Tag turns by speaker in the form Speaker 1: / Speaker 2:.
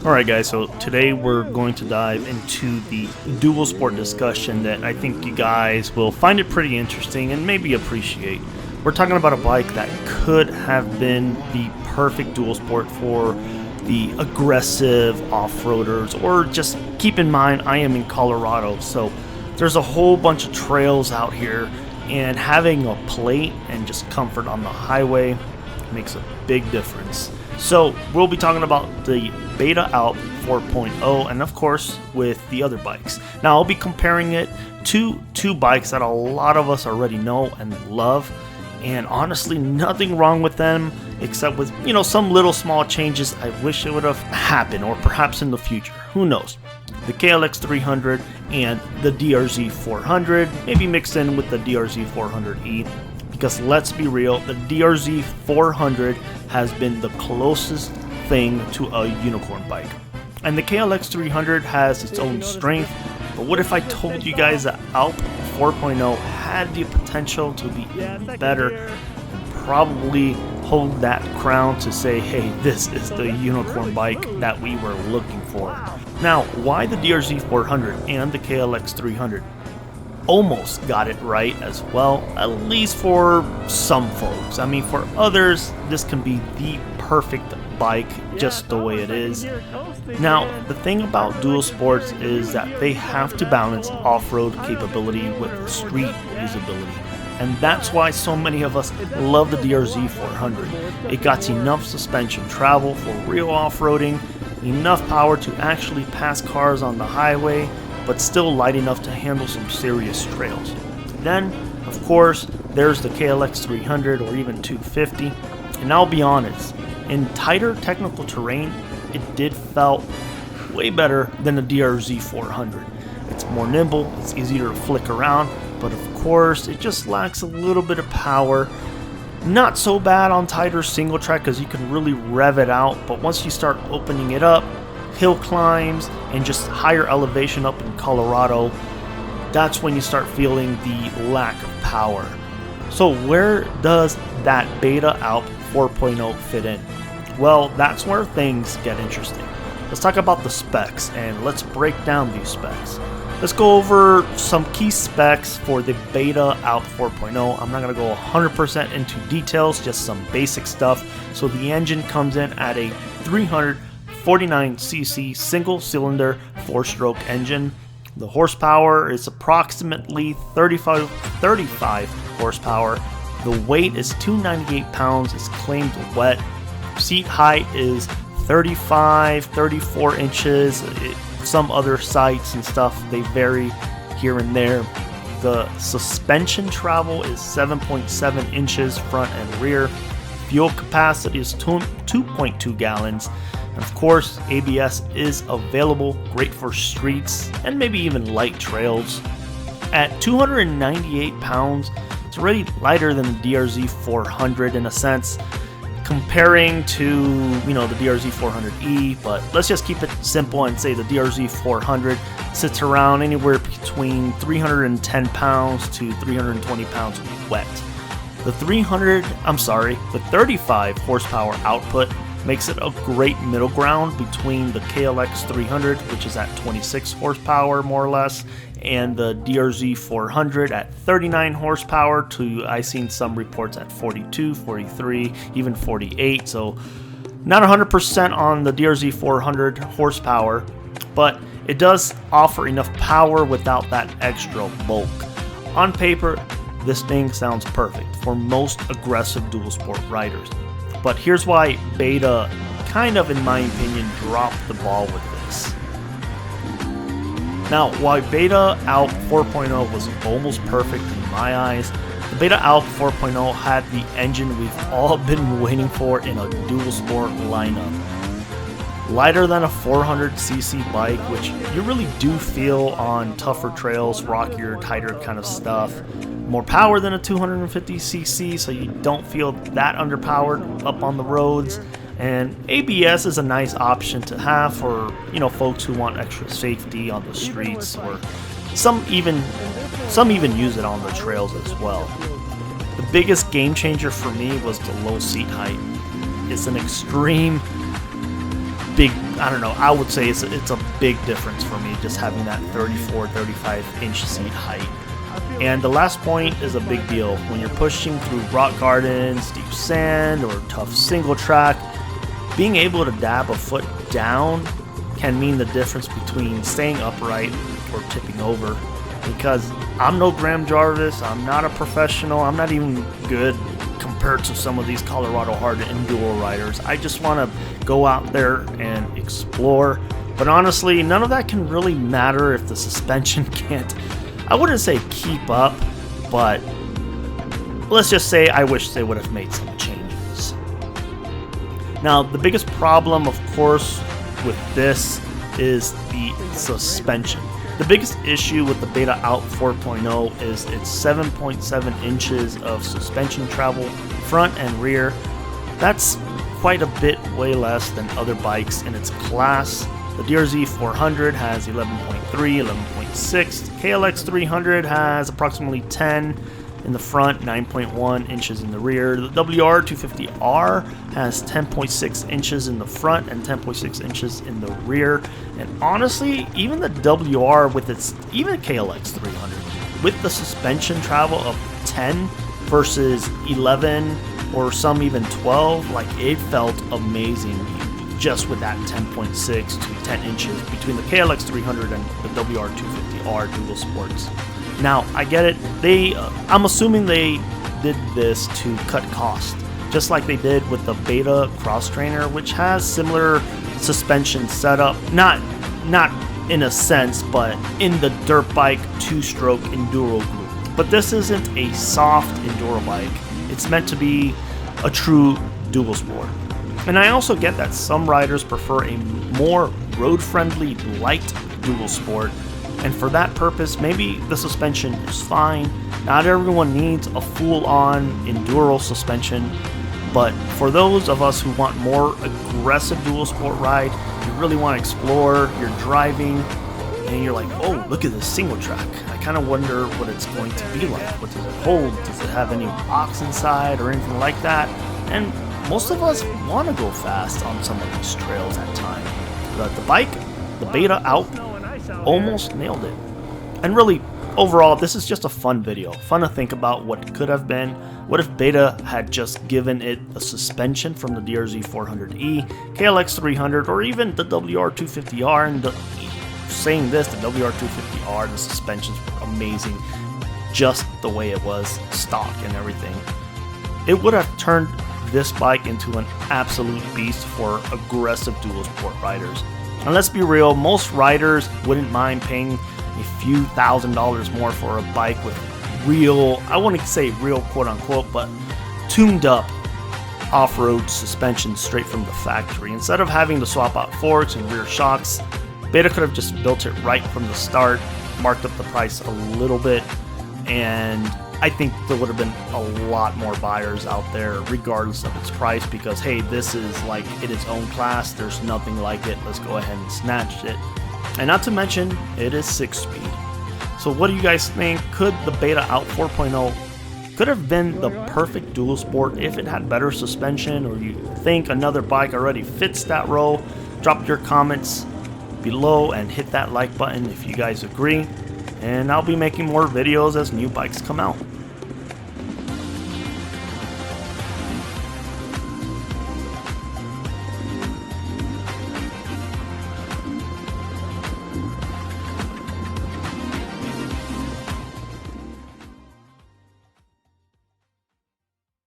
Speaker 1: Alright guys, so today we're going to dive into the dual sport discussion that I think you guys will find it pretty interesting and maybe appreciate. We're talking about a bike that could have been the perfect dual sport for the aggressive off-roaders, or just keep in mind I am in Colorado, so there's a whole bunch of trails out here, and having a plate and just comfort on the highway makes a big difference. So we'll be talking about the Beta Alp 4.0 and of course with the other bikes. Now I'll be comparing it to two bikes that a lot of us already know and love, and honestly nothing wrong with them except with, some little small changes I wish it would have happened, or perhaps in the future, who knows. The KLX 300 and the DRZ 400, maybe mixed in with the DRZ 400E, because let's be real, the DRZ 400 has been the closest thing to a unicorn bike. And the KLX 300 has its own strength, but what if I told you guys that Alp 4.0 had the potential to be even better and probably hold that crown to say, hey, this is the unicorn bike that we were looking for. Now, why the DRZ 400 and the KLX 300? Almost got it right as well, at least for some folks. I mean, for others, this can be the perfect bike just the way it is. Now, the thing about dual sports is that they have to balance off-road capability with street usability. And that's why so many of us love the DRZ 400. It got enough suspension travel for real off-roading, enough power to actually pass cars on the highway, but still light enough to handle some serious trails. Then, of course, there's the KLX 300 or even 250, and I'll be honest, in tighter technical terrain, it did felt way better than the DRZ 400. It's more nimble, it's easier to flick around, but of course, it just lacks a little bit of power. Not so bad on tighter single track because you can really rev it out, but once you start opening it up, hill climbs and just higher elevation up in Colorado, that's when you start feeling the lack of power. So where does that Beta Alp 4.0 fit in? Well, that's where things get interesting. Let's talk about the specs and let's break down these specs. Let's go over some key specs for the Beta Alp 4.0. I'm not going to go 100% into details, just some basic stuff. So the engine comes in at a 349cc single-cylinder 4-stroke engine. The horsepower is approximately 35 horsepower. The weight is 298 pounds. It's claimed wet. Seat height is 34 inches. Some other sites and stuff, they vary here and there. The suspension travel is 7.7 inches front and rear. Fuel capacity is 2.2 gallons. And of course, ABS is available, great for streets and maybe even light trails. At 298 pounds, it's already lighter than the DRZ 400 in a sense, comparing to, the DRZ 400E, but let's just keep it simple and say the DRZ 400 sits around anywhere between 310 pounds to 320 pounds wet. The 35 horsepower output makes it a great middle ground between the KLX 300, which is at 26 horsepower more or less, and the DRZ 400 at 39 horsepower to, I've seen some reports at 42, 43, even 48, so not 100% on the DRZ 400 horsepower, but it does offer enough power without that extra bulk. On paper, this thing sounds perfect for most aggressive dual sport riders. But here's why Beta, kind of in my opinion, dropped the ball with this. Now, while Beta Alp 4.0 was almost perfect in my eyes, the Beta Alp 4.0 had the engine we've all been waiting for in a dual sport lineup. Lighter than a 400cc bike, which you really do feel on tougher trails, rockier, tighter kind of stuff. More power than a 250cc, so you don't feel that underpowered up on the roads. And ABS is a nice option to have for, folks who want extra safety on the streets, or some even use it on the trails as well. The biggest game changer for me was the low seat height. It's an extreme big I don't know, I would say it's a big difference for me just having that 34-35 inch seat height. And the last point is a big deal. When you're pushing through rock gardens, steep sand, or tough single track, being able to dab a foot down can mean the difference between staying upright or tipping over. Because I'm no Graham Jarvis, I'm not a professional, I'm not even good compared to some of these Colorado hard enduro riders. I just want to go out there and explore. But honestly, none of that can really matter if the suspension can't, I wouldn't say keep up, but let's just say I wish they would have made some changes. Now, the biggest problem, of course, with this is the suspension. The biggest issue with the Beta Alp 4.0 is its 7.7 inches of suspension travel, front and rear. That's quite a bit way less than other bikes in its class. The DRZ 400 has 11.3, 11.6. KLX 300 has approximately 10 in the front, 9.1 inches in the rear. The WR 250R has 10.6 inches in the front and 10.6 inches in the rear. And honestly, even the WR with its, even KLX 300, with the suspension travel of 10 versus 11 or some even 12, like it felt amazing just with that 10.6 to 10 inches between the KLX 300 and the WR 250R dual sports. Now, I get it. I'm assuming they did this to cut cost, just like they did with the Beta Cross Trainer, which has similar suspension setup. Not in a sense, but in the dirt bike two-stroke enduro group. But this isn't a soft enduro bike. It's meant to be a true dual sport. And I also get that some riders prefer a more road-friendly light dual sport. And for that purpose, maybe the suspension is fine. Not everyone needs a full-on enduro suspension, but for those of us who want more aggressive dual sport ride, you really want to explore, you're driving, and you're like, oh, look at this single track. I kind of wonder what it's going to be like. What does it hold? Does it have any rocks inside or anything like that? And most of us want to go fast on some of these trails at times. But the bike, the Beta Alp, almost nailed it. And really, overall, this is just a fun video. Fun to think about what could have been. What if Beta had just given it a suspension from the DRZ 400E, KLX 300, or even the WR 250R? And saying this, the WR 250R, the suspensions were amazing, just the way it was, stock and everything. It would have turned this bike into an absolute beast for aggressive dual sport riders. And let's be real, most riders wouldn't mind paying a few $1,000s more for a bike with real, I wouldn't say real quote unquote, but tuned up off-road suspension straight from the factory. Instead of having to swap out forks and rear shocks, Beta could have just built it right from the start, marked up the price a little bit, and I think there would have been a lot more buyers out there regardless of its price, because hey, this is like in its own class, there's nothing like it, let's go ahead and snatch it. And not to mention, it is 6-speed. So what do you guys think? Could the Beta Alp 4.0 could have been the perfect dual sport if it had better suspension, or you think another bike already fits that role? Drop your comments below and hit that like button if you guys agree. And I'll be making more videos as new bikes come out.